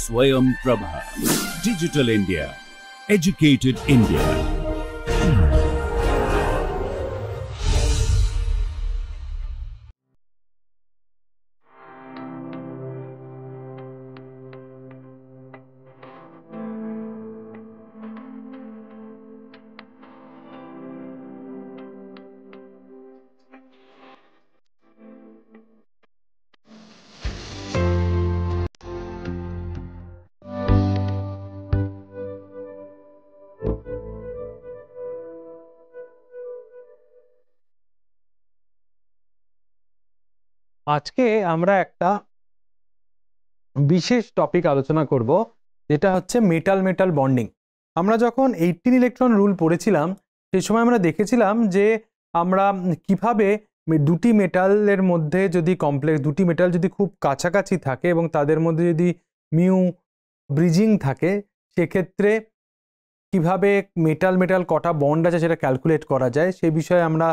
Swayam Prabha. Digital India. Educated India. আজকে আমরা একটা বিশেষ টপিক আলোচনা করব, যেটা হচ্ছে মেটাল মেটাল বন্ডিং। আমরা যখন 18 ইলেকট্রন রুল পড়েছিলাম সেই সময় আমরা দেখেছিলাম যে আমরা কিভাবে দুটি মেটালের মধ্যে যদি দুটি মেটাল যদি খুব কাছাকাছি থাকে এবং তাদের মধ্যে যদি মিউ ব্রিজিং থাকে, সেক্ষেত্রে কিভাবে মেটাল মেটাল কটা বন্ড আছে সেটা ক্যালকুলেট করা যায়, সেই বিষয়ে আমরা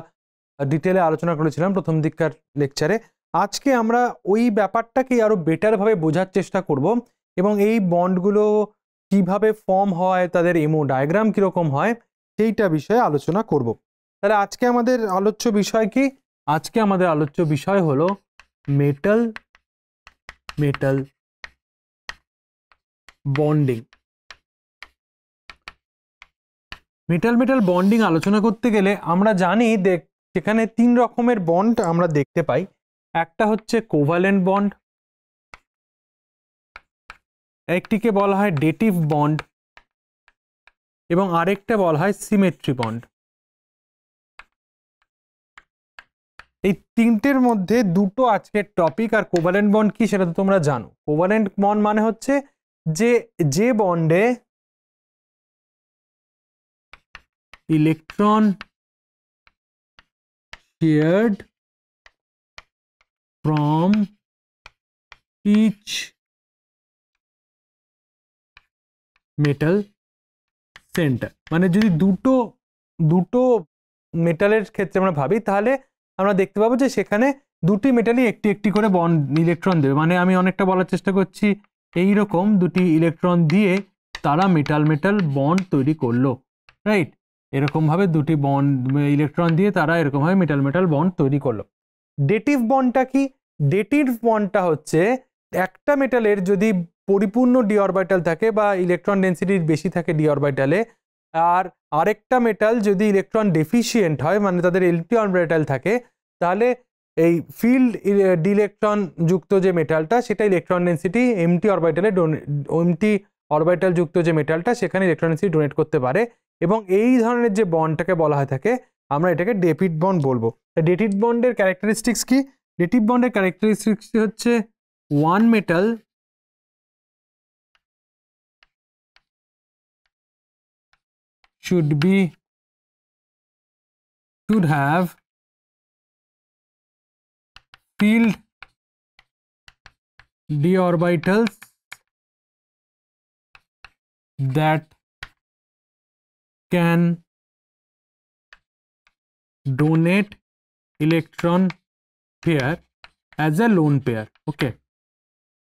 ডিটেলে আলোচনা করেছিলাম প্রথম দিককার লেকচারে। আজকে আমরা ওই ব্যাপারটাকে আরো বেটারভাবে বোঝার চেষ্টা করব এবং এই বন্ডগুলো কিভাবে ফর্ম হয়, তাদের এমও ডায়াগ্রাম কিরকম হয়, সেইটা বিষয়ে আলোচনা করব। তাহলে আজকে আমাদের আলোচ্য বিষয় কি? আজকে আমাদের আলোচ্য বিষয় হলো metal metal bonding. Metal metal bonding আলোচনা করতে গেলে আমরা জানি সেখানে তিন রকমের বন্ড আমরা দেখতে পাই। একটা হচ্ছে কোভালেন্ট বন্ড, একটিকে বলা হয় ডেটিভ বন্ড এবং আরেকটা বলা হয় সিমেট্রি বন্ড। এই তিনটের মধ্যে দুটো আজকের টপিক। আর কোভালেন্ট বন্ড কি সেটা তো তোমরা জানো। কোভালেন্ট বন্ড মানে হচ্ছে যে বন্ডে electron shared from each metal center, মানে যদি দুটো মেটালের ক্ষেত্রে আমরা ভাবি, তাহলে আমরা দেখতে পাবো যে সেখানে দুটি মেটালই একটি একটি করে বন্ড ইলেকট্রন দেবে। মানে আমি অনেকটা বলার চেষ্টা করছি, এই রকম দুটি ইলেকট্রন দিয়ে তারা মেটাল মেটাল বন্ড তৈরি করলো, রাইট? এরকম ভাবে দুটি বন্ড ইলেকট্রন দিয়ে তারা এরকম ভাবে মেটাল মেটাল বন্ড তৈরি করলো। ডেটিভ বন্ডটা কি? ডেটিভ বন্ডটা হচ্ছে একটা মেটালের যদি পরিপূর্ণ ডি অরবিটাল থাকে বা ইলেকট্রন ডেনসিটি বেশি থাকে ডি অরবিটালে, আর আরেকটা মেটাল যদি ইলেকট্রন ডেফিসিয়েন্ট হয়, মানে তাদের এমটি অরবিটাল থাকে, তাহলে এই ফিল্ড ডি ইলেকট্রন যুক্ত যে মেটালটা সেটা ইলেকট্রন ডেনসিটি এমটি অরবিটাল যুক্ত যে মেটালটা সেখানে ইলেকট্রন ডেনসিটি ডোনেট করতে পারে। এবং এই ধরনের যে বন্ডটাকে বলা হয় থাকে, আমরা এটাকে ডেটিভ বন্ড বলবো। ডেটিভ বন্ডের ক্যারেক্টারিস্টিক্স কি? ডেটিভ বন্ডের ক্যারেক্টারিস্টিক্স হচ্ছে one metal should have filled d orbitals that can donate electron pair as a lone pair. Okay,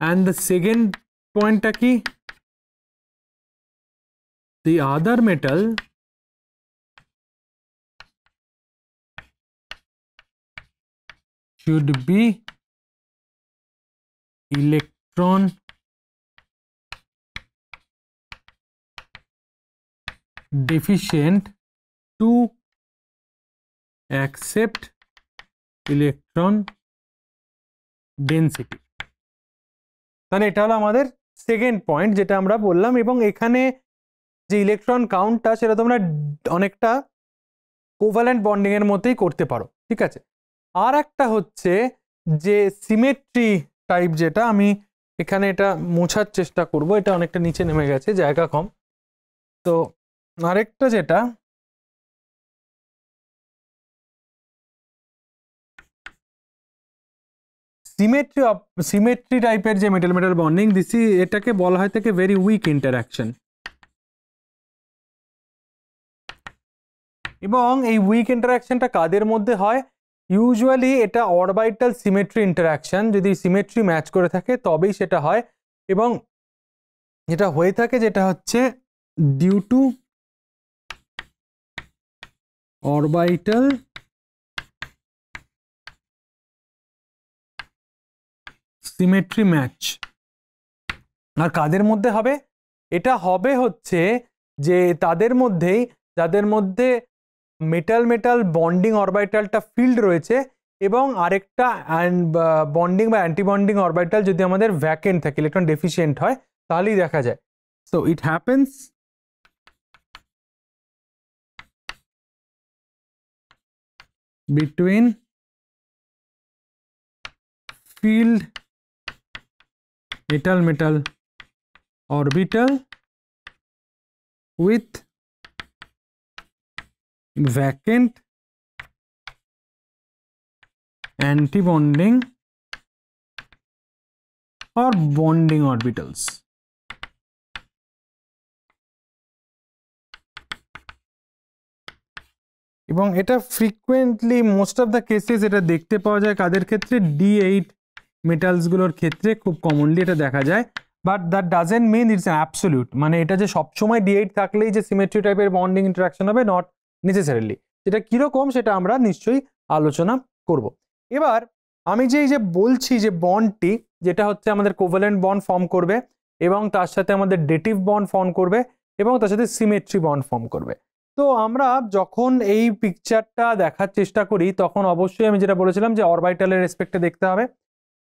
and the second point ki the other metal should be electron deficient to accept electron density. তাহলে এটা হলো আমাদের second point যেটা আমরা বললাম। এবং এখানে যে ইলেকট্রন কাউন্টটা সেটা তোমরা অনেকটা কোভালেন্ট বন্ডিং এর মতোই করতে পারো, ঠিক আছে? আর একটা হচ্ছে যে সিমেট্রি টাইপ, যেটা আমি এখানে এটা মোছার চেষ্টা করব, এটা অনেকটা নিচে নেমে গেছে, জায়গা কম। তো আরেকটা যেটা সিমেট্রি টাইপের যে মেটাল মেটাল বন্ডিং, এটাকে বলা হয় থেকে ভেরি উইক ইন্টারাকশন। এবং এই উইক ইন্টারাকশনটা কাদের মধ্যে হয়? ইউজুয়ালি এটা অরবিটাল সিমেট্রি ইন্টারাকশন, যদি সিমেট্রি ম্যাচ করে থাকে তবেই সেটা হয়, এবং যেটা হয়ে থাকে যেটা হচ্ছে due to orbital symmetry match. আর কাদের মধ্যে হবে? এটা হবে হচ্ছে যে তাদের মধ্যেই যাদের মধ্যে মেটাল মেটাল বন্ডিং অরবিটালটা ফিল্ড রয়েছে, এবং আরেকটা বন্ডিং বা অ্যান্টি বন্ডিং অরবিটাল যদি আমাদের ভ্যাকেন্ট থাকে, ইলেকট্রন ডেফিসিয়েন্ট হয়, তাহলেই দেখা যায়। So it happens between field metal metal orbital with vacant antibonding or bonding orbitals. এবং এটা frequently most of the cases এটা দেখতে পাওয়া যায় কাদের ক্ষেত্রে? D8 মেটালসগুলোর ক্ষেত্রে খুব কমনলি এটা দেখা যায়। But that doesn't mean it's absolute, মানে এটা যে সবসময় D8 থাকলেই যে সিমেট্রি টাইপের বন্ডিং ইন্টারাকশন হবে, নট নেসেসারিলি। সেটা কীরকম সেটা আমরা নিশ্চয়ই আলোচনা করব। এবার আমি যে এই যে বলছি যে বন্ডটি যেটা হচ্ছে আমাদের কোভ্যালেন্ট বন্ড ফর্ম করবে, এবং তার সাথে আমাদের ডেটিভ বন্ড ফর্ম করবে, এবং তার সাথে সিমেট্রি বন্ড ফর্ম করবে। তো আমরা যখন এই পিকচারটা দেখার চেষ্টা করি তখন অবশ্যই আমি যেটা বলেছিলাম যে অরবিটালের রেসপেক্টে দেখতে হবে।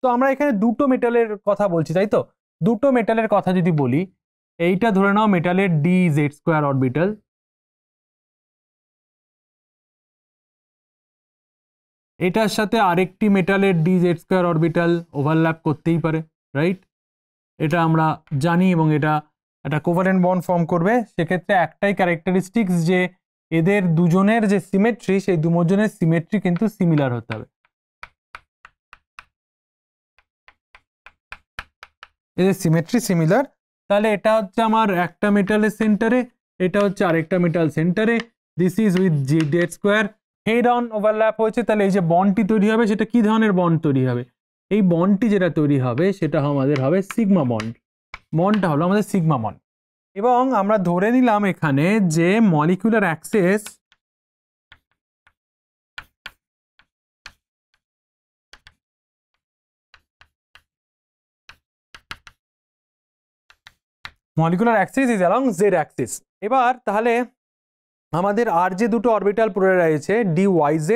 তো আমরা এখানে দুটো মেটালের কথা বলছি, তাই তো? দুটো মেটালের কথা যদি বলি, এইটা ধরে নাও মেটালের DZ² অরবিটাল, এটার সাথে আরেকটি মেটালের DZ² অরবিটাল ওভারল্যাপ করতেই পারে, রাইট? এটা আমরা জানি, এবং এটা একটা কোভ্যালেন্ট বন্ড ফর্ম করবে। সেক্ষেত্রে একটাই ক্যারেক্টারিস্টিক্স যে এদের দুজনের যে সিমেট্রি, সেই দুজনের সিমেট্রি কিন্তু সিমিলার হতে হবে। এদের সিমেট্রি সিমিলার, তাহলে এটা হচ্ছে আমার একটা মেটালের সেন্টারে, এটা হচ্ছে আরেকটা মেটাল সেন্টারে, this is with Z² head on overlap হয়েছে। তাহলে এই যে বন্ডটি তৈরি হবে সেটা কি ধরনের বন্ড তৈরি হবে? এই বন্ডটি যেটা তৈরি হবে সেটা আমাদের হবে সিগমা বন্ড। বন্ডটা হলো আমাদের সিগমা বন্ড, এবং আমরা ধরে নিলাম এখানে যে molecular access is along z axis। এবার তাহলে আমাদের আর যে দুটো অরবিটাল পড়ে রয়েছে DYZ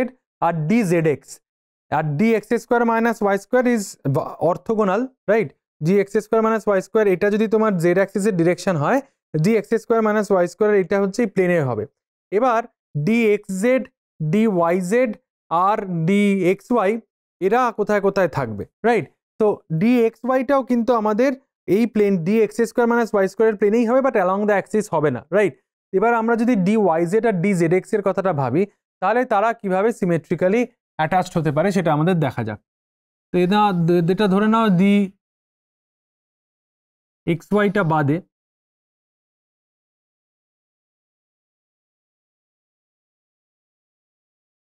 আর DZX, আর DX² - Y² is orthogonal, right? DX² - Y², এটা যদি তোমার z অ্যাক্সিসের ডিরেকশন হয়, DX² - Y² এটা হচ্ছে প্লেনে হবে। এবার DXZ, DYZ আর DXY এরা কোথায় কোথায় থাকবে, রাইট? তো DXYটাও কিন্তু আমাদের এই প্লেন DX² - Y² এর প্লেনেই হবে, বাট অ্যালং দ্য অ্যাক্সিস হবে না, রাইট? এবার আমরা যদি DYZ আর DZX এর কথাটা ভাবি, তাহলে তারা কিভাবে সিমেট্রিক্যালি অ্যাটাচড হতে পারে সেটা আমাদের দেখা যাক। তো এটা ধরে নাও DXYটা বাদে,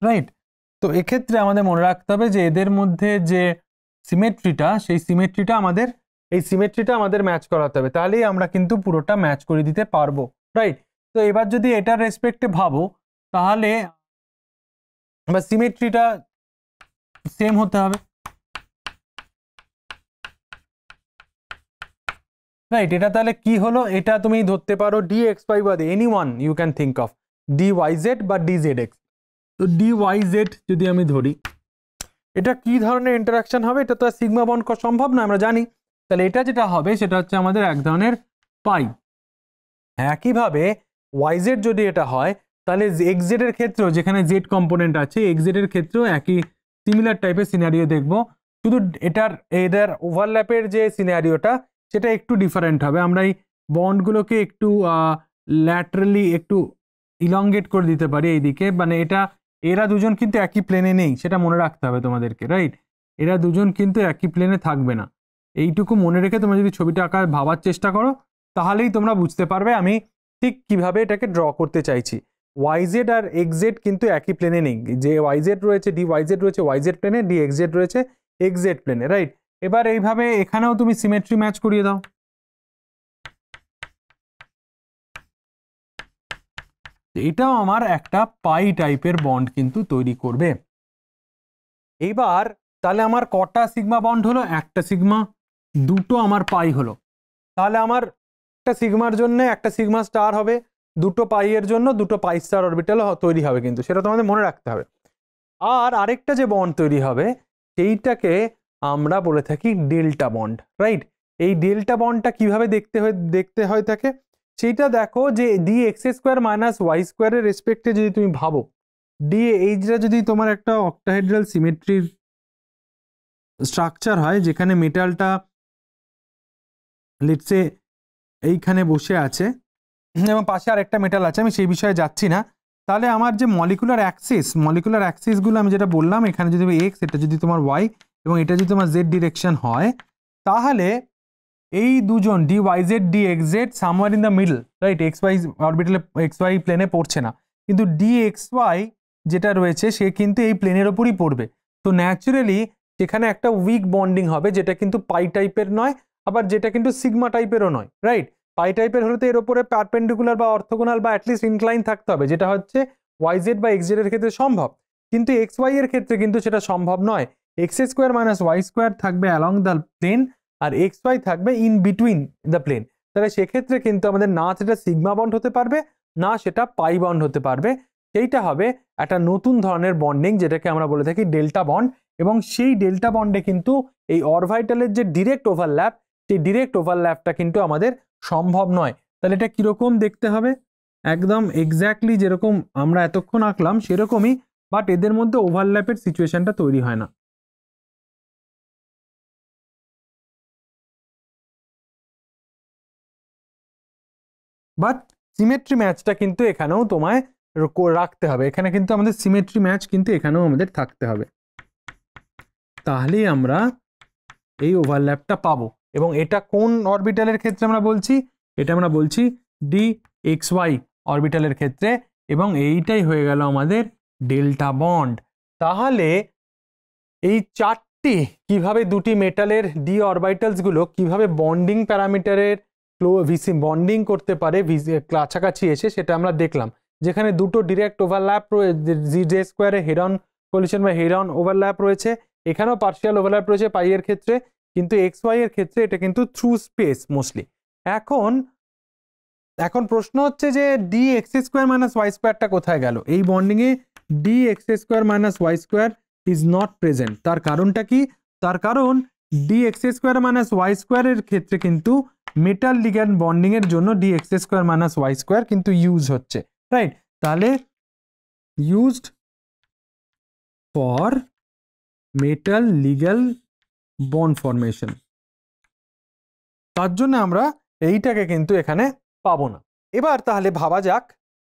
রাইট? তো এক্ষেত্রে আমাদের মনে রাখতে হবে যে এদের মধ্যে যে সিমেট্রিটা, সেই সিমেট্রিটা আমাদের ম্যাচ করাতে হবে, তাহলেই আমরা কিন্তু পুরোটা ম্যাচ করে দিতে পারবো, রাইট? তো এবার যদি এটার রেসপেক্টে ভাবো, তাহলে সিমেট্রিটা সেম হতে হবে, রাইট? এটা তাহলে কি হলো? এটা তুমি ধরতে পারো DXY বাদে anyone you can think of, DYZ বা DZX। তো DYZ যদি আমি ধরি, এটা কি ধরনের ইন্টারাকশন হবে? এটা তো আর সিগমা বন্ড করা সম্ভব না, আমরা জানি। তাহলে এটা যেটা হবে সেটা হচ্ছে আমাদের এক ধরনের পাই। একইভাবে YZ যদি এটা হয়, তাহলে XZ এর ক্ষেত্রেও, যেখানে Z কম্পোনেন্ট আছে, XZ এর ক্ষেত্রেও একই সিমিলার টাইপের সিনারিও দেখবো, শুধু এদের ওভারল্যাপের যে সিনারিওটা সেটা একটু ডিফারেন্ট হবে। আমরা এই বন্ডগুলোকে একটু ল্যাটারালি একটু ইলংগেট করে দিতে পারি এইদিকে, মানে এরা দুজন কিন্তু একই প্লেনে নেই, সেটা মনে রাখতে হবে তোমাদেরকে, রাইট? এরা দুজন কিন্তু একই প্লেনে থাকবে না। এইটুকু মনে রেখে তোমরা যদি ছবিটা আঁকার ভাবার চেষ্টা করো, তাহলেই তোমরা বুঝতে পারবে আমি ঠিক কিভাবে এটাকে ড্র করতে চাইছি। ওয়াইজেড আর এক্সজেড কিন্তু একই প্লেনে নেই, যে ওয়াইজেড রয়েছে ডি ওয়াইজেড রয়েছে ওয়াইজেড প্লেনে, ডি এক্সজেড রয়েছে এক্সজেড প্লেনে, রাইট। এবার এইভাবে এখানেও তুমি সিমেট্রি ম্যাচ করিয়ে দাও। এটাও আমার একটা পাই টাইপের বন্ড কিন্তু তৈরি করবে। এইবার তাহলে আমার কটা সিগমা বন্ড হলো? একটা সিগমা, দুটো আমার পাই হলো। তাহলে আমার একটা সিগমার জন্য একটা সিগমা স্টার হবে, দুটো পাই এর জন্য দুটো পাই স্টার অরবিটাল তৈরি হবে, কিন্তু সেটা তোমাদের মনে রাখতে হবে। আর আরেকটা যে বন্ড তৈরি হবে সেইটাকে আমরা বলে থাকি ডেল্টা বন্ড, রাইট। এই ডেল্টা বন্ডটা কিভাবে দেখতে হয় থাকে সেইটা দেখো, যে D x square minus Y স্কোয়ারের রেসপেক্টে যদি তুমি ভাবো, ডি এইচটা যদি তোমার একটা অক্টাহেড্রাল সিমেট্রির স্ট্রাকচার হয়, যেখানে মেটালটা লেটসে এইখানে বসে আছে এবং পাশে আরেকটা মেটাল আছে, আমি সেই বিষয়ে যাচ্ছি না। তাহলে আমার যে মলিকুলার অ্যাক্সিসগুলো আমি যেটা বললাম, এখানে যদি এক্স, এটা যদি তোমার ওয়াই এবং এটা যদি তোমার জেড ডিরেকশন হয়, তাহলে এই দুজন d y z d x z somewhere in the middle, right. X y অরবিটালে এক্স ওয়াই প্লেনে পড়ছে না, কিন্তু ডি এক্স ওয়াই যেটা রয়েছে সে কিন্তু এই প্লেনের ওপরই পড়বে। তো ন্যাচারালি সেখানে একটা উইক বন্ডিং হবে, যেটা কিন্তু পাই টাইপের নয়, আবার যেটা কিন্তু সিগমা টাইপেরও নয়, রাইট। পাই টাইপের হলে তো এর উপরে পারপেন্ডিকুলার বা অর্থোগোনাল বা অ্যাটলিস্ট ইনক্লাইন থাকতে হবে, যেটা হচ্ছে ওয়াইজেড বা এক্সজেড এর ক্ষেত্রে সম্ভব, কিন্তু এক্স ওয়াই এর ক্ষেত্রে কিন্তু সেটা সম্ভব নয়। X square minus y square থাকবে অ্যালং দ্য প্লেন, আর এক্স ওয়াই থাকবে ইন বিটুইন দ্য প্লেন। তাহলে সেক্ষেত্রে কিন্তু আমাদের না সেটা সিগমা বন্ড হতে পারবে, না সেটা পাই বন্ড হতে পারবে, সেইটা হবে একটা নতুন ধরনের বন্ডিং, যেটাকে আমরা বলে থাকি ডেল্টা বন্ড। এবং সেই ডেল্টা বন্ডে কিন্তু এই অরবিটালের যে ডিরেক্ট ওভারল্যাপ, সেই ডিরেক্ট ওভারল্যাপটা কিন্তু আমাদের সম্ভব নয়। তাহলে এটা কিরকম দেখতে হবে? একদম এক্স্যাক্টলি যেরকম আমরা এতক্ষণ আঁকলাম সেরকমই, বাট এদের মধ্যে ওভারল্যাপের সিচুয়েশনটা তৈরি হয় না। বাট সিমেট্রি ম্যাচটা কিন্তু এখানেও তোমায় রাখতে হবে, এখানে কিন্তু আমাদের সিমেট্রি ম্যাচ কিন্তু এখানেও আমাদের থাকতে হবে, তাহলেই আমরা এই ওভারল্যাপটা পাবো। এবং এটা কোন অরবিটালের ক্ষেত্রে আমরা বলছি? এটা আমরা বলছি ডি এক্স ওয়াই অরবিটালের ক্ষেত্রে, এবং এইটাই হয়ে গেল আমাদের ডেল্টা বন্ড। তাহলে এই চারটি কিভাবে দুটি মেটালের ডি অরবিটালসগুলো কিভাবে বন্ডিং প্যারামিটারের বন্ডিং করতে পারে কাছাকাছি এসে, সেটা আমরা দেখলাম। যেখানে দুটো ডিরেক্ট ওভারল্যাপ রয়েছে, জি জে স্কোয়ারে হেরন কলিশন বা হেরন ওভারল্যাপ রয়েছে, এখানেও পার্শিয়াল ওভারল্যাপ রয়েছে পাই এর ক্ষেত্রে, কিন্তু এক্স ওয়াই এর ক্ষেত্রে এটা কিন্তু থ্রু স্পেস মোস্টলি। এখন প্রশ্ন হচ্ছে যে D x square minus y স্কোয়ারটা কোথায় গেল? এই বন্ডিংয়ে d x square minus y square is not present. তার কারণটা কি? তার কারণ d x square minus Y স্কোয়ারের ক্ষেত্রে কিন্তু মেটাল লিগ্যান্ড বন্ডিং এর জন্য d x square minus y square কিন্তু ইউজ হচ্ছে, রাইট। তাহলে used for metal ligand bond formation, তার জন্য আমরা এইটাকে কিন্তু এখানে পাবো না। এবার তাহলে ভাবা যাক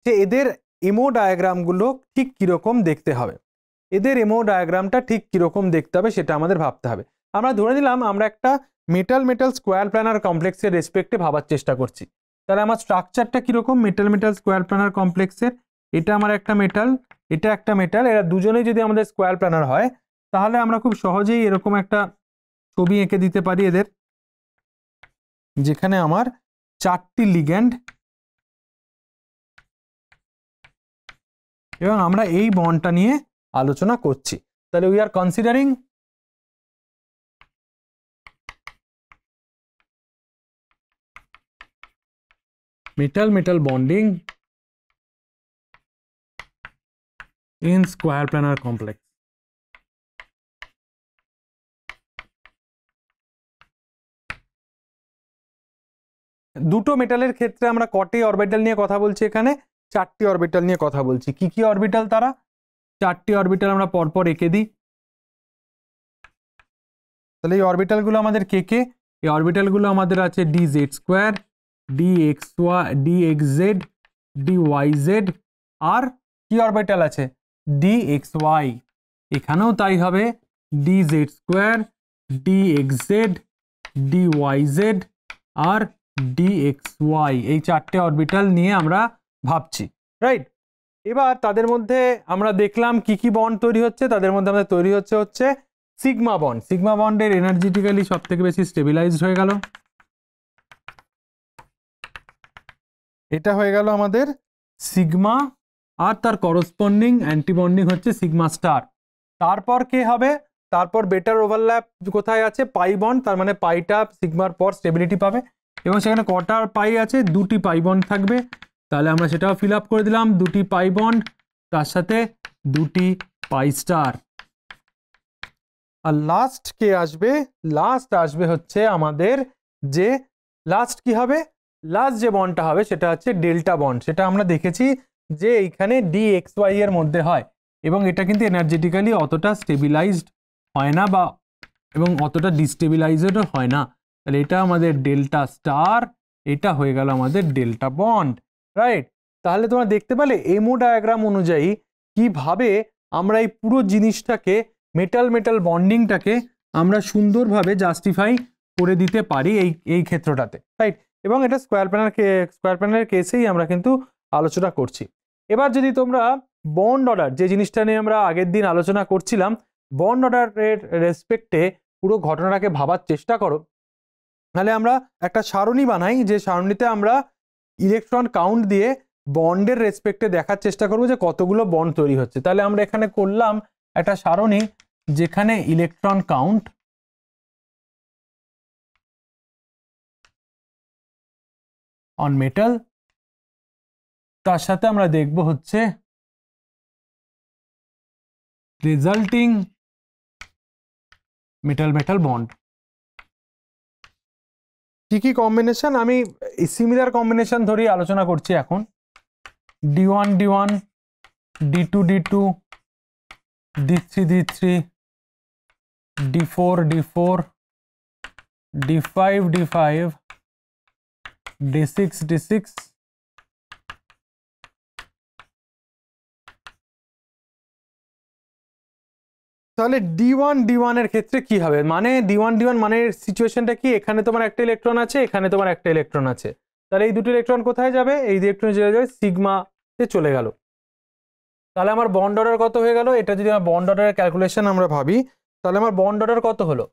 যে এদের এমও ডায়াগ্রামগুলো ঠিক কিরকম দেখতে হবে, এদের এমও ডায়াগ্রামটা ঠিক কিরকম দেখতে হবে সেটা আমাদের ভাবতে হবে। আমরা ধরে নিলাম আমরা একটা মেটাল স্কোয়ার প্ল্যানার কমপ্লেক্সের রেসপেক্টে ভাবার চেষ্টা করছি। তাহলে আমার স্ট্রাকচারটা কিরকম মেটাল স্কোয়ার প্ল্যানার কমপ্লেক্সের? এটা আমার একটা মেটাল, এটা একটা মেটাল, এরা দুজনেই যদি আমাদের স্কোয়ার প্ল্যানার হয়, তাহলে আমরা খুব সহজেই এরকম একটা ছবি এঁকে দিতে পারি এদের, যেখানে আমার চারটি লিগ্যান্ড এবং আমরা এই বন্ডটা নিয়ে আলোচনা করছি। তাহলে we are considering metal bonding in square planar complex. দুটো মেটালের ক্ষেত্রে আমরা কটি অরবিটাল নিয়ে কথা বলছি? এখানে চারটি অরবিটাল নিয়ে কথা বলছি। কি কি অরবিটাল তারা? চারটি অরবিটাল আমরা পরপর এঁকে দিই। তাহলে এই অরবিটালগুলো আমাদের কে কে? এই অরবিটালগুলো আমাদের আছে d z square, d x y, d x z, d y z, আর কি অরবিটাল আছে? D x y. এখানেও তাই হবে, d z square, d x z, d y z আর ডি এক্স ওয়াই। এই চারটে অরবিটাল নিয়ে আমরা ভাবছি, রাইট। এবার তাদের মধ্যে আমরা দেখলাম কি কি বন্ড তৈরি হচ্ছে, তাদের মধ্যে আমাদের তৈরি হচ্ছে সিগমা বন্ড। সিগমা বন্ডের এনার্জেটিক্যালি সব থেকে বেশি স্টেবিলাইজড হয়ে গেল, এটা হয়ে গেল আমাদের সিগমা, আর তার করসপন্ডিং অ্যান্টিবন্ডিং হচ্ছে সিগমা স্টার। তারপর কে হবে, তারপর বেটার ওভারল্যাপ কোথায় আছে, পাই বন্ড, তার মানে পাইটা সিগমার পর স্টেবিলিটি পাবে এবং সেখানে কটার পাই আছে, দুটি পাই বন্ড থাকবে, তাহলে আমরা সেটাও ফিল আপ করে দিলাম, দুটি পাই বন্ড তার সাথে দুটি পাই স্টার। আর লাস্ট কে আসবে, লাস্ট আসবে হচ্ছে আমাদের যে লাস্ট কি হবে, লাস্ট যে বন্ডটা হবে সেটা হচ্ছে ডেল্টা বন্ড। সেটা আমরা দেখেছি যে এইখানে DXY এর মধ্যে হয় এবং এটা কিন্তু এনার্জেটিক্যালি অতটা স্টেবিলাইজড হয় না বা এবং অতটা ডিস্টেবিলাইজডও হয় না, তাহলে এটা আমাদের ডেল্টা স্টার, এটা হয়ে গেল আমাদের ডেল্টা বন্ড, রাইট। তাহলে তোমরা দেখতে পেলে এমও ডায়াগ্রাম অনুযায়ী কিভাবে আমরা এই পুরো জিনিসটাকে মেটাল মেটাল বন্ডিংটাকে আমরা সুন্দরভাবে জাস্টিফাই করে দিতে পারি এই ক্ষেত্রটাতে, রাইট। এবং এটা স্কোয়ার প্যানেলের কেসেই আমরা কিন্তু আলোচনা করছি। এবার যদি তোমরা বন্ড অর্ডার, যে জিনিসটা নিয়ে আমরা আগের দিন আলোচনা করছিলাম, বন্ড অর্ডারের রেসপেক্টে পুরো ঘটনাটাকে ভাবার চেষ্টা করো, তাহলে আমরা একটা সারণী বানাই, যে সারণীতে আমরা ইলেকট্রন কাউন্ট দিয়ে বন্ডের রেসপেক্টে দেখার চেষ্টা করবো যে কতগুলো বন্ড তৈরি হচ্ছে। তাহলে আমরা এখানে করলাম একটা সারণী যেখানে ইলেকট্রন কাউন্ট অন মেটাল, তার সাথে আমরা দেখব হচ্ছে রেজাল্টিং মেটাল মেটাল বন্ড। কি কি কম্বিনেশন, আমি সিমিলার কম্বিনেশন ধরেই আলোচনা করছি এখন। D1 D1, D2 D2, D3 D3, D4 D4, D5 D5, D6 D6, তাহলে D1 D1 এর ক্ষেত্রে কি হবে, মানে D1 D1 মানে সিচুয়েশনটা কি, এখানে তোমার একটা ইলেকট্রন আছে, এখানে তোমার একটা ইলেকট্রন আছে, তাহলে এই দুটো ইলেকট্রন কোথায় যাবে, এই ইলেকট্রন চলে যাবে সিগমাতে চলে গেল। তাহলে আমার বন্ড অর্ডার কত হয়ে গেল, এটা যদি আমার বন্ড অর্ডারের ক্যালকুলেশন আমরা ভাবি, তাহলে আমার বন্ড অর্ডার কত হলো,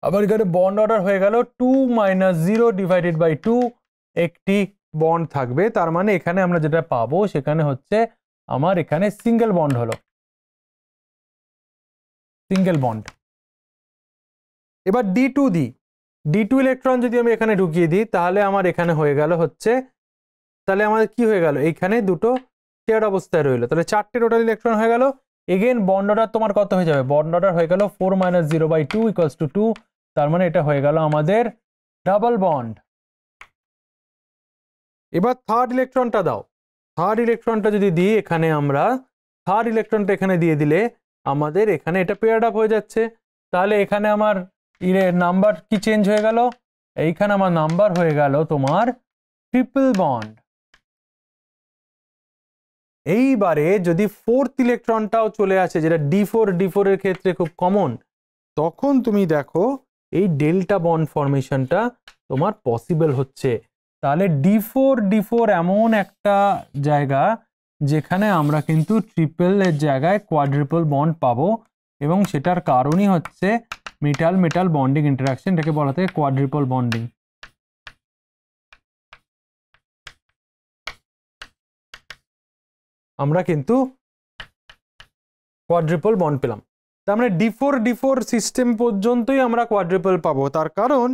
আবার এখানে বন্ড অর্ডার হয়ে গেল 2 - 0 ডিভাইডেড বাই 2, একটি বন্ড থাকবে, তার মানে এখানে আমরা যেটা পাবো সেখানে হচ্ছে আমার এখানে সিঙ্গেল বন্ড হলো, সিঙ্গেল বন্ড। এবার D2 দিই, D2 ইলেকট্রন যদি আমি এখানে ঢুকিয়ে দিই, তাহলে আমার এখানে হয়ে গেল হচ্ছে, তাহলে আমাদের কি হয়ে গেল, এইখানে দুটো শেয়ার অবস্থায় রইলো, তাহলে চারটে টোটাল ইলেকট্রন হয়ে গেল। এগেন বন্ড অর্ডার তোমার কত হয়ে যাবে, বন্ড অর্ডার হয়ে গেল 4 - 0 বাই 2 ইকুয়ালস টু 2, তার মানে এটা হয়ে গেল আমাদের ডাবল বন্ড। এবার থার্ড ইলেকট্রনটা দাও, থার্ড ইলেকট্রনটা যদি দিই এখানে, আমরা থার্ড ইলেকট্রনটা এখানে দিয়ে দিলে আমাদের এখানে এটা পেয়ার্ড আপ হয়ে যাচ্ছে, তাহলে এখানে আমার নাম্বার কি চেঞ্জ হয়ে গেল, এইখানে আমার নাম্বার হয়ে গেল তোমার ট্রিপল বন্ড। এইবারে যদি ফোর্থ ইলেকট্রনটাও চলে আসে, যেটা D4 এর ক্ষেত্রে খুব কমন, তখন তুমি দেখো এই ডেল্টা বন্ড ফরমেশনটা তোমার পসিবল হচ্ছে। তাহলে D4 এমন একটা জায়গা যেখানে আমরা কিন্তু ট্রিপল এর জায়গায় কোয়াড্রিপল বন্ড পাবো, এবং সেটার কারণই হচ্ছে মেটাল মেটাল বন্ডিং ইন্টারাকশন, এটাকে বলা থাকে কোয়াড্রিপল বন্ডিং। আমরা কিন্তু কোয়াড্রিপল বন্ড পেলাম, তার মানে D4 সিস্টেম পর্যন্তই আমরা কোয়াড্রিপল পাবো। তার কারণ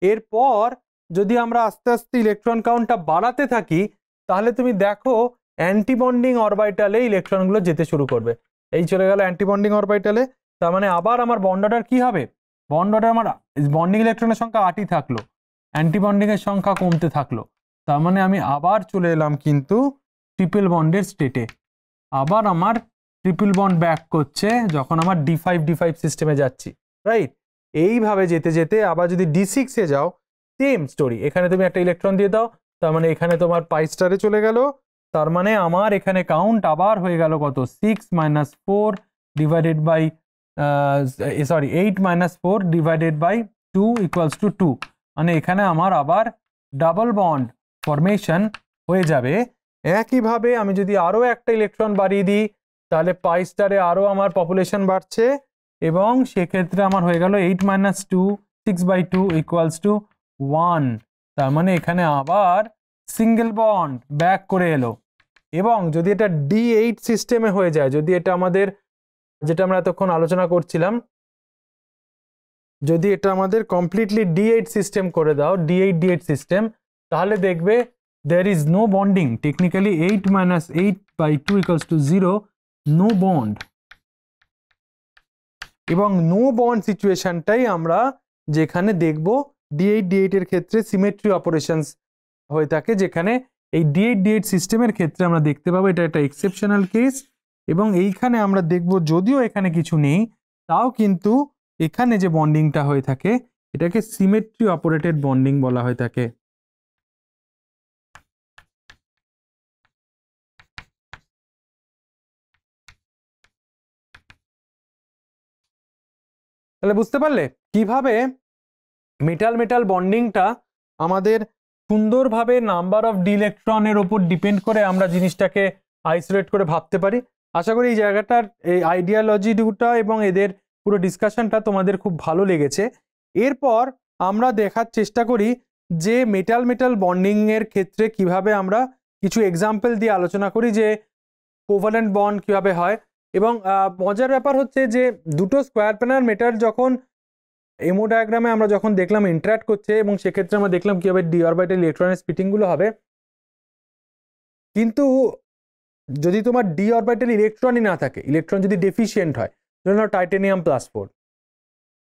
এরপর যদি আমরা আস্তে আস্তে ইলেকট্রন কাউন্টটা বাড়াতে থাকি, তাহলে তুমি দেখো অ্যান্টিবন্ডিং অরবিটালে ইলেকট্রনগুলো যেতে শুরু করবে। এই চলে গেল অ্যান্টিবন্ডিং অরবিটালে, তার মানে আবার আমার বন্ড অর্ডার কি হবে, বন্ড অর্ডার আমার বন্ডিং ইলেকট্রনের সংখ্যা 8ই থাকলো, অ্যান্টিবন্ডিং এর সংখ্যা কমতে থাকলো, তার মানে আমি আবার চলে এলাম কিন্তু ট্রিপল বন্ডের স্টেটে। আবার আমার ট্রিপল বন্ড ব্যাক করছে যখন আমার D5 সিস্টেমে যাচ্ছি, রাইট। এইভাবে যেতে যেতে আবার যদি D6 এ যাও, সেম স্টোরি, এখানে তুমি একটা ইলেকট্রন দিয়ে দাও, তার মানে এখানে তোমার পাই স্টারে চলে গেল, তার মানে আমার এখানে কাউন্ট আবার হয়ে গেল কত, 6 - 4 divided by 8 - 4 divided by 2 equals to 2, মানে এখানে আমার আবার ডাবল বন্ড ফরমেশন হয়ে যাবে। একইভাবে আমি যদি আরও একটা ইলেকট্রন বাড়িয়ে দিই তাহলে পাই স্টারে আরও আমার পপুলেশন বাড়ছে এবং সেক্ষেত্রে আমার হয়ে গেল 8 - 2 6/2 = 1। তার মানে এখানে আবার সিঙ্গেল বন্ড ব্যাক করে এলো। এবং যদি এটা D8 সিস্টেমে হয়ে যায়, যদি এটা আমাদের যেটা আমরা এতক্ষণ আলোচনা করছিলাম, যদি এটা আমাদের কমপ্লিটলি D8 সিস্টেম করে দাও, D8 সিস্টেম, তাহলে দেখবে there is no bonding. Technically 8 - 8/2 = 0, no bond। এবং নো বন্ড সিচুয়েশনটাই আমরা যেখানে দেখব D8 এর ক্ষেত্রে সিমেট্রি অপারেশনস হয়ে থাকে, যেখানে এই D8 সিস্টেমের ক্ষেত্রে আমরা দেখতে পাবো এটা একটা এক্সেপশনাল কেস। এবং এইখানে আমরা দেখব যদিও এখানে কিছু নেই, তাও কিন্তু এখানে যে বন্ডিংটা হয়ে থাকে এটাকে সিমেট্রি অপারেটেড বন্ডিং বলা হয়ে থাকে। তাহলে বুঝতে পারলে কিভাবে মেটাল মেটাল বন্ডিংটা আমাদের সুন্দরভাবে নাম্বার অফ ডি ইলেকট্রনের ওপর ডিপেন্ড করে আমরা জিনিসটাকে আইসোলেট করে ভাবতে পারি। আশা করি এই জায়গাটার এই আইডিয়ালজি দুটা এবং এদের পুরো ডিসকাশনটা তোমাদের খুব ভালো লেগেছে। এরপর আমরা দেখার চেষ্টা করি যে মেটাল মেটাল বন্ডিং এর ক্ষেত্রে কিভাবে আমরা কিছু এক্সাম্পল দিয়ে আলোচনা করি যে কোভালেন্ট বন্ড কিভাবে হয়। এবং মজার ব্যাপার হচ্ছে যে দুটো স্কোয়ার প্ল্যানার মেটাল যখন এমও ডায়াগ্রামে আমরা যখন দেখলাম ইন্টারঅ্যাক্ট করছে এবং সেক্ষেত্রে আমরা দেখলাম কিভাবে ডি অরবিটাল ইলেকট্রনের স্প্লিটিংগুলো হবে, কিন্তু যদি তোমার ডি অরবিটাল ইলেকট্রনই না থাকে, ইলেকট্রন যদি ডেফিসিয়েন্ট হয়, ধরে নাও টাইটেনিয়াম +4,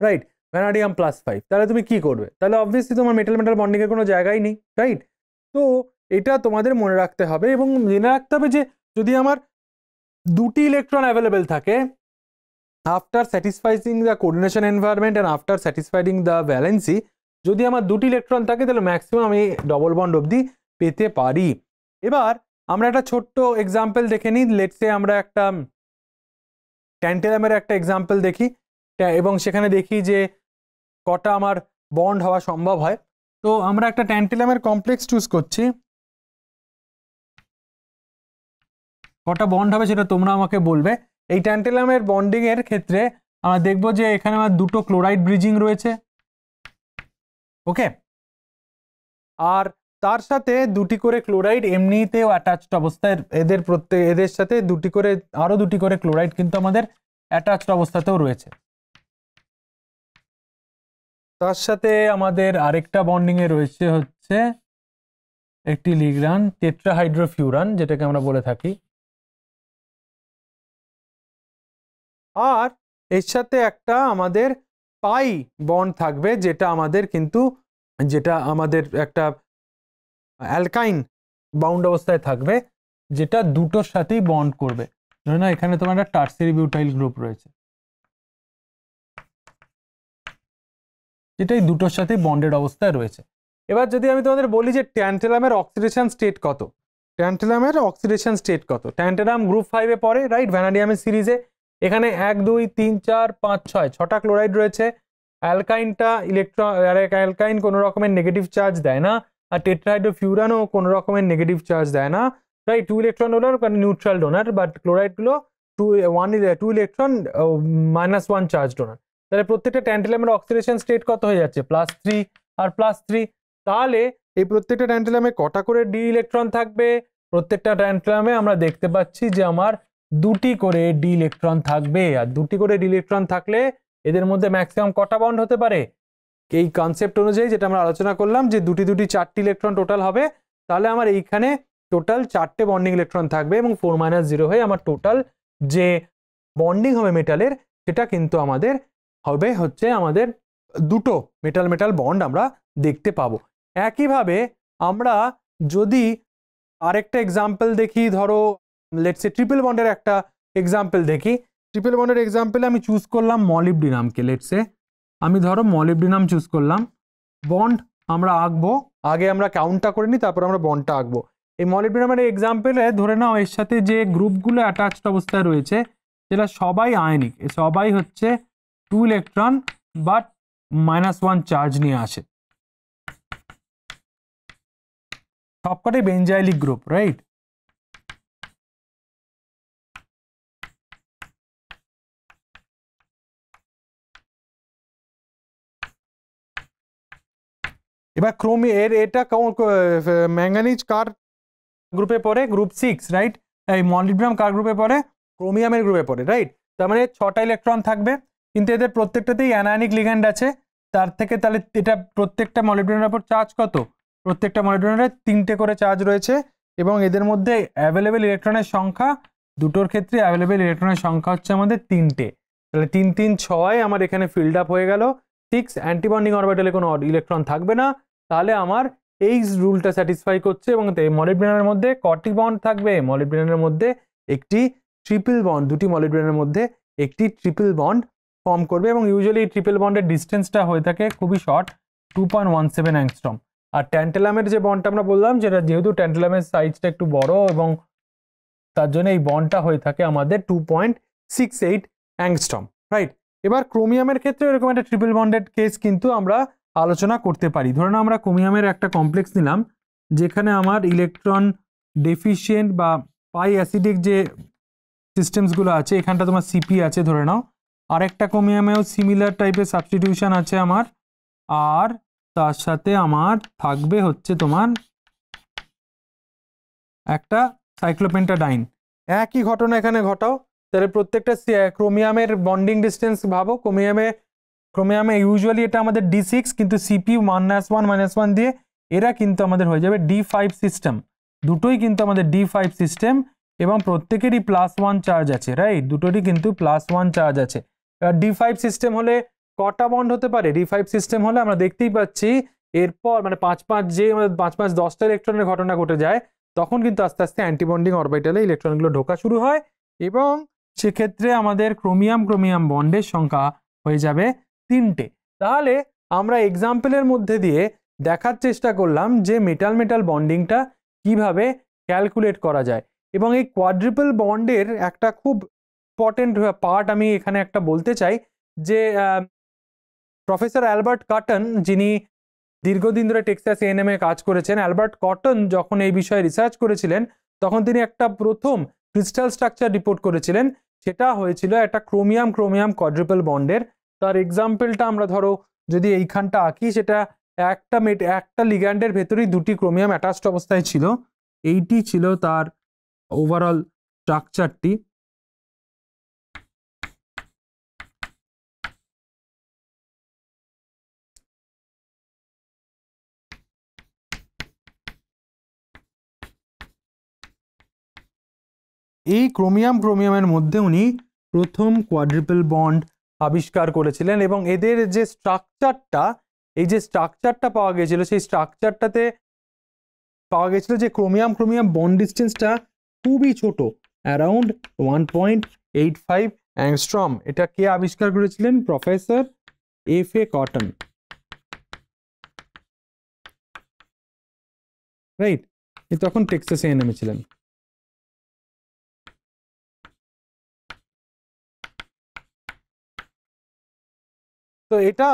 রাইট, ভ্যানাডিয়াম +5, তাহলে তুমি কি করবে? তাহলে অবভিয়াসলি তোমার মেটাল মেটাল বন্ডিং এর কোনো জায়গাই নেই, রাইট? তো এটা তোমাদের মনে রাখতে হবে এবং জেনে রাখতে হবে যে যদি আমার দুটি ইলেকট্রন অ্যাভেলেবেল থাকে, after satisfying the coordination environment and after satisfying the valency, যদি আমার দুটি ইলেকট্রন থাকে তাহলে ম্যাক্সিমাম আমি ডবল বন্ড অবধি পেতে পারি। এবার আমরা একটা ছোট্ট এক্সাম্পল দেখে নিই। লেটসে আমরা একটা ট্যান্টেলামের একটা এক্সাম্পল দেখি এবং সেখানে দেখি যে কটা আমার বন্ড হওয়া সম্ভব হয়। তো আমরা একটা ট্যান্টেলামের কমপ্লেক্স চুজ করছি, কটা বন্ড হবে সেটা তোমরা আমাকে বলবে। এই ট্যান্টেলামের বন্ডিং এর ক্ষেত্রে আমরা দেখব যে এখানে আমার দুটো ক্লোরাইড ব্রিজিং রয়েছে, ওকে, আর তার সাথে দুটি করে ক্লোরাইড এমনিতেও অ্যাটাচড অবস্থায়, এদের সাথে দুটি করে আরো দুটি করে ক্লোরাইড কিন্তু আমাদের অ্যাটাচড অবস্থাতেও রয়েছে। তার সাথে আমাদের আরেকটা বন্ডিং এ রয়েছে হচ্ছে একটি লিগ্রান টেট্রাহাইড্রোফিউরান, যেটাকে আমরা বলে থাকি, আর এর সাথে একটা আমাদের পাই বন্ড থাকবে, যেটা আমাদের একটা অ্যালকাইন বাউন্ড অবস্থায় থাকবে, যেটা দুটোর সাথেই বন্ড করবে। ধরে নাও এখানে তোমার একটা টারসিয়ারি বিউটাইল গ্রুপ রয়েছে, যেটাই দুটোর সাথে বন্ডেড অবস্থায় রয়েছে। এবার যদি আমি তোমাদের বলি যে ট্যান্টেলামের অক্সিডেশন স্টেট কত, ট্যান্টেলাম গ্রুপ 5 এ পড়ে, রাইট, ভ্যানাডিয়ামের সিরিজে। এখানে 1 2 3 4 5 6 6টা ক্লোরাইড রয়েছে। অ্যালকাইনটা অ্যালকাইন কোনো রকমের নেগেটিভ চার্জ দেয় না, আর টেট্রাহাইড্রোফিউরানও কোনো রকমের নেগেটিভ চার্জ দেয় না, right, 2 electron donor neutral donor, but ক্লোরাইডগুলো 2 ইলেকট্রন -1 চার্জ ডোনার। তাহলে প্রত্যেকটা ট্যান্টেলামের অক্সিডেশন স্টেট কত হয়ে যাচ্ছে? +3 আর +3। তাহলে এই প্রত্যেকটা ট্যান্টেলামে কটা করে ডি ইলেকট্রন থাকবে? প্রত্যেকটা ট্যান্টেলামে আমরা দেখতে পাচ্ছি যে আমার দুটি করে ডি ইলেকট্রন থাকবে, আর দুটি করে ডি ইলেকট্রন থাকলে এদের মধ্যে ম্যাক্সিমাম কটা বন্ড হতে পারে? এই কনসেপ্ট অনুযায়ী যেটা আমরা আলোচনা করলাম যে দুটি 4টি ইলেকট্রন টোটাল হবে, তাহলে আমার এইখানে টোটাল 4টে বন্ডিং ইলেকট্রন থাকবে এবং 4 - 0 হয়ে আমার টোটাল যে বন্ডিং হবে মেটালের সেটা কিন্তু আমাদের হবে হচ্ছে আমাদের দুটো মেটাল মেটাল বন্ড আমরা দেখতে পাবো। একইভাবে আমরা যদি আরেকটা এক্সাম্পল দেখি, ধরো লেটস সে ট্রিপল বন্ডের একটা এক্সাম্পল দেখি। ট্রিপল বন্ডের এক্সাম্পলে আমি চুজ করলাম মলিবডিনামকে, লেটস সে আমি ধরো মলিবডিনাম চুজ করলাম। বন্ড আমরা আঁকবো, আগে আমরা কাউন্টটা করে নিই, তারপর আমরা বন্ডটা আঁকবো। এই মলিবডিনামের এক্সাম্পলে ধরে নাও এর সাথে যে গ্রুপগুলো অ্যাটাচড অবস্থায় রয়েছে সেটা সবাই আয়নিক, সবাই হচ্ছে 2 ইলেকট্রন বাট -1 চার্জ নিয়ে আসে, সবকটাই বেঞ্জাইলিক গ্রুপ, রাইট। এবার এটা ম্যাঙ্গানিজ কার গ্রুপে পড়ে? Group 6, right? এই মলিবডেনাম কার গ্রুপে পড়ে? ক্রোমিয়ামের গ্রুপে পড়ে, রাইট? তার মানে 6টা ইলেকট্রন থাকবে, কিন্তু এদের প্রত্যেকটাতেই অ্যানায়নিক লিগ্যান্ড আছে। তার থেকে তাহলে এটা প্রত্যেকটা মলিবডেনামের উপর চার্জ কত? প্রত্যেকটা মলিবডেনামের 3টে করে চার্জ রয়েছে, এবং এদের মধ্যে অ্যাভেলেবেল ইলেকট্রনের সংখ্যা, দুটোর ক্ষেত্রে অ্যাভেলেবেল ইলেকট্রনের সংখ্যা হচ্ছে আমাদের 3টে। তাহলে 3 3 6 আমার এখানে ফিল্ড আপ হয়ে গেল। 6 অ্যান্টিবন্ডিং অরবিটালে কোনো ইলেকট্রন থাকবে না, তাহলে আমার এই রুলটা স্যাটিসফাই করছে। এবং মলিবডেনামের মধ্যে কটি বন্ড থাকবে? মলিবডেনামের মধ্যে একটি ট্রিপল বন্ড, দুটি মলিবডেনামের মধ্যে একটি ট্রিপল বন্ড ফর্ম করবে, এবং ইউজুয়ালি এই ট্রিপল বন্ডের ডিস্টেন্সটা হয়ে থাকে খুবই শর্ট, 2.17 অ্যাংস্ট্রম। আর ট্যান্টালামের যে বন্ডটা আমরা বললাম, যেটা যেহেতু ট্যান্টালামের সাইজটা একটু বড়, এবং তার জন্য এই বন্ডটা হয়ে থাকে আমাদের 2.68 অ্যাংস্ট্রম, রাইট? এবার ক্রোমিয়ামের ক্ষেত্রে এরকম একটা ট্রিপল বন্ডেড কেস কিন্তু আমরা আলোচনা করতে পারি। ধরুন আমরা ক্রোমিয়ামের একটা কমপ্লেক্স নিলাম, যেখানে আমার ইলেকট্রন ডেফিশিয়েন্ট বা পাই অ্যাসিডিক যে সিস্টেমসগুলো আছে, এখানটা তোমার সিপি আছে ধরে নাও, আরেকটা ক্রোমিয়ামেও সিমিলার টাইপের সাবস্টিটিউশন আছে আমার, আর তার সাথে আমার থাকবে হচ্ছে তোমার একটা সাইক্লোপেন্টাডাইন। একই ঘটনা এখানে ঘটাও, তাহলে প্রত্যেকটা ক্রোমিয়ামের বন্ডিং ডিস্টেন্স ভাবো। ক্রোমিয়ামে ইউজুয়ালি এটা আমাদের D6, কিন্তু সিপি -1 দিয়ে এরা কিন্তু আমাদের হয়ে যাবে D5 সিস্টেম। দুটোই কিন্তু আমাদের D5 সিস্টেম, এবং প্রত্যেকেরই +1 চার্জ আছে, রাইট? দুটোরই কিন্তু +1 চার্জ আছে। এবার D5 সিস্টেম হলে কটা বন্ড হতে পারে? D5 সিস্টেম হলে আমরা দেখতেই পাচ্ছি এরপর মানে 5 যে আমাদের 5 10টা ইলেকট্রনের ঘটনা ঘটে যায়, তখন কিন্তু আস্তে আস্তে অ্যান্টিবন্ডিং অরবিটালে ইলেকট্রনগুলো ঢোকা শুরু হয়, এবং সেক্ষেত্রে আমাদের ক্রোমিয়াম বন্ডের সংখ্যা হয়ে যাবে 3টে। তাহলে আমরা এক্সাম্পলের মধ্যে দিয়ে দেখার চেষ্টা করলাম যে মেটাল বন্ডিংটা কিভাবে ক্যালকুলেট করা যায়। এবং এই কোয়াড্রিপল বন্ডের একটা খুব ইম্পর্টেন্ট পার্ট আমি এখানে একটা বলতে চাই, যে প্রফেসর অ্যালবার্ট কটন, যিনি দীর্ঘদিন ধরে টেক্সাস A&M এ কাজ করেছেন, অ্যালবার্ট কটন যখন এই বিষয়ে রিসার্চ করেছিলেন, তখন তিনি একটা প্রথম ক্রিস্টাল স্ট্রাকচার রিপোর্ট করেছিলেন। সেটা হয়েছিল একটা ক্রোমিয়াম কোয়াড্রিপল বন্ডের। তার এক্সাম্পলটা আমরা ধরো যদি এইখানটা আঁকি, সেটা একটা লিগ্যান্ডের ভেতরেই দুটি ক্রোমিয়াম অ্যাটাচড অবস্থায় ছিল। এইটি ছিল তার ওভারঅল স্ট্রাকচারটি। এই ক্রোমিয়ামের মধ্যে উনি প্রথম কোয়াড্রিপল বন্ড আবিষ্কার করেছিলেন, এবং এদের যে স্ট্রাকচারটা পাওয়া গেছিল, সেই স্ট্রাকচারটাতে পাওয়া গেছিল যে ক্রোমিয়াম বন্ড ডিস্টেন্সটা খুবই ছোট, অ্যারাউন্ড 1.85 অ্যাংস্ট্রম। এটা কে আবিষ্কার করেছিলেন? Professor F.A. Cotton, right? তখন টেক্সাস A&M ছিলেন। তো এটা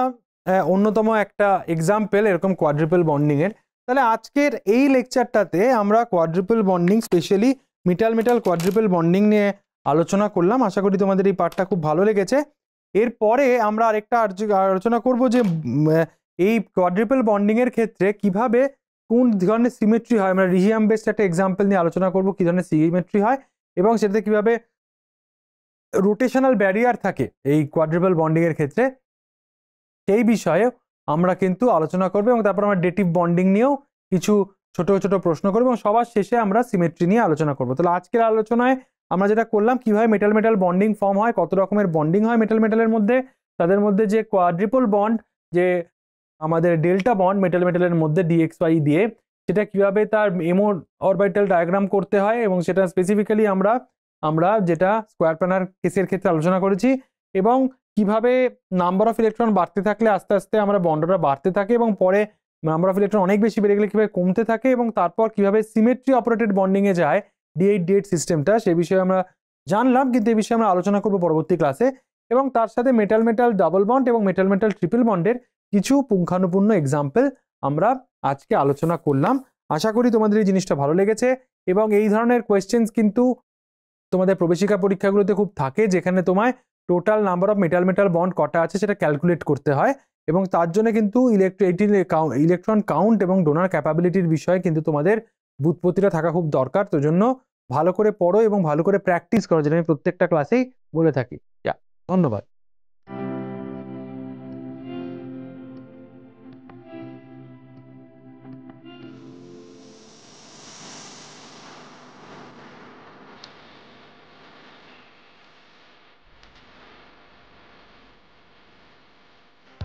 অন্যতম একটা এক্সাম্পল এরকম কোয়াড্রিপল বন্ডিং এর। তাহলে আজকের এই লেকচারটাতে আমরা কোয়াড্রিপল বন্ডিং, স্পেশালি মেটাল কোয়াড্রিপল বন্ডিং নিয়ে আলোচনা করলাম। আশা করি তোমাদের এই পার্টটা খুব ভালো লেগেছে। এরপরে আমরা আরেকটা আলোচনা করব যে এই কোয়াড্রিপল বন্ডিং এর ক্ষেত্রে কিভাবে কোন ধরনের সিমেট্রি হয়। আমরা রিহিয়াম বেসড একটা এক্সাম্পল নিয়ে আলোচনা করব কি ধরনের সিমেট্রি হয়, এবং সেটাতে কিভাবে রোটেশনাল ব্যারিয়ার থাকে এই কোয়াড্রিপল বন্ডিং এর ক্ষেত্রে, সেই বিষয়ে আমরা কিন্তু আলোচনা করব। এবং তারপর আমরা ডেটিভ বন্ডিং নিয়েও কিছু ছোট প্রশ্ন করব, এবং সবার শেষে আমরা সিমেট্রি নিয়ে আলোচনা করব। তাহলে আজকের আলোচনায় আমরা যেটা করলাম, কিভাবে মেটাল বন্ডিং ফর্ম হয়, কত রকমের বন্ডিং হয় মেটালের মধ্যে, তাদের মধ্যে যে কোয়াড্রিপল বন্ড, যে আমাদের ডেল্টা বন্ড মেটালের মধ্যে DXY দিয়ে, সেটা কিভাবে তার এমো অরবিটাল ডায়াগ্রাম করতে হয়, এবং সেটা স্পেসিফিক্যালি আমরা যেটা স্কোয়ার প্ল্যানার কেসের ক্ষেত্রে আলোচনা করেছি, এবং কিভাবে নাম্বার অফ ইলেকট্রন বাড়তে থাকলে আস্তে আস্তে আমরা বন্ডটা বাড়তে থাকে, এবং পরে নাম্বার অফ ইলেকট্রন অনেক বেশি বেড়ে গেলে কিভাবে কমতে থাকে, এবং তারপর কিভাবে সিমেট্রি অপারেটেড বন্ডিং এ যায় D8D8 সিস্টেমটা, সে বিষয়ে আমরা জানলাম। কিন্তু এই বিষয়ে আমরা আলোচনা করব পরবর্তী ক্লাসে। এবং তার সাথে মেটাল ডাবল বন্ড এবং মেটাল ট্রিপল বন্ডের কিছু পুঙ্খানুপুঙ্খ এক্সাম্পল আমরা আজকে আলোচনা করলাম। আশা করি তোমাদের এই জিনিসটা ভালো লেগেছে, এবং এই ধরনের কোয়েশ্চেন্স কিন্তু তোমাদের প্রবেশিকা পরীক্ষাগুলোতে খুব থাকে, যেখানে তোমায় total number of metal bond কটা আছে সেটা ক্যালকুলেট করতে হয়, এবং তার জন্য কিন্তু ইলেকট্রন কাউন্ট এবং ডোনার ক্যাপাবিলিটির বিষয়ে কিন্তু তোমাদের বুৎপত্তিটা থাকা খুব দরকার। তো জন্য ভালো করে পড়ো এবং ভালো করে প্র্যাকটিস করো, যেটা আমি প্রত্যেকটা ক্লাসেই বলে থাকি। ধন্যবাদ।